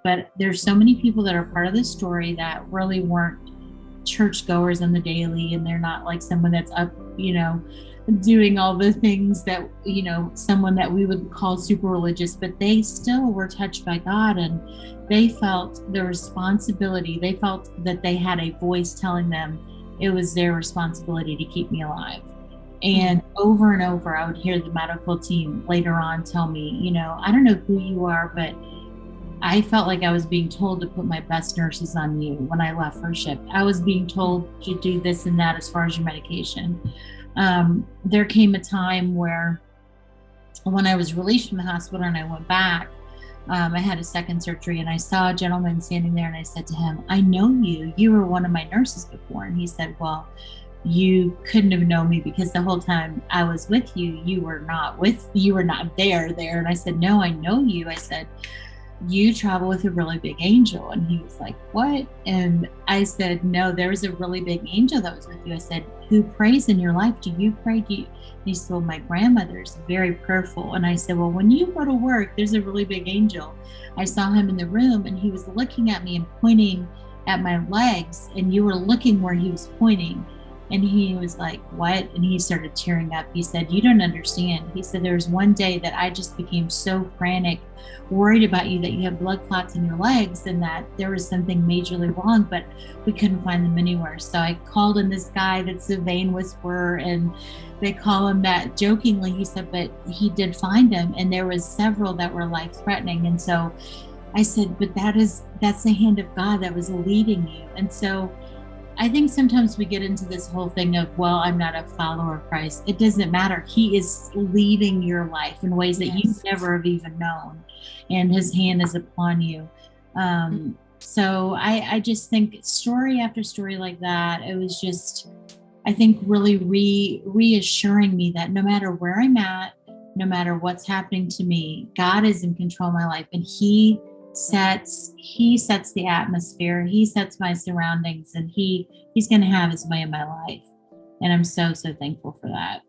But there's so many people that are part of this story that really weren't churchgoers on the daily, and they're not like someone that's up, doing all the things that, someone that we would call super religious, but they still were touched by God, and they felt the responsibility. They felt that they had a voice telling them it was their responsibility to keep me alive. And over and over, I would hear the medical team later on tell me, I don't know who you are, but I felt like I was being told to put my best nurses on you when I left for shift. I was being told to do this and that as far as your medication. There came a time where when I was released from the hospital and I went back, I had a second surgery, and I saw a gentleman standing there, and I said to him, I know you. You were one of my nurses before. And he said, well, you couldn't have known me because the whole time I was with you, you were not there. And I said, no, I know you. I said, you travel with a really big angel. And he was like, what? And I said, no, there was a really big angel that was with you. I said, who prays in your life? Do you pray? And he said, well, my grandmother's very prayerful. And I said, well, when you go to work, there's a really big angel. I saw him in the room, and he was looking at me and pointing at my legs, and you were looking where he was pointing. And he was like, what? And he started tearing up. He said, you don't understand. He said, there was one day that I just became so frantic, worried about you, that you have blood clots in your legs and that there was something majorly wrong, but we couldn't find them anywhere. So I called in this guy that's a vein whisperer, and they call him that jokingly. He said, but he did find them, and there was several that were life threatening. And so I said, but that's the hand of God that was leading you. And so I think sometimes we get into this whole thing of, well, I'm not a follower of Christ. It doesn't matter. He is leading your life in ways that you never have even known, and his hand is upon you. So I just think story after story like that, it was just, I think, really reassuring me that no matter where I'm at, no matter what's happening to me, God is in control of my life, and he sets the atmosphere. He sets my surroundings, and he's going to have his way in my life. And I'm so thankful for that.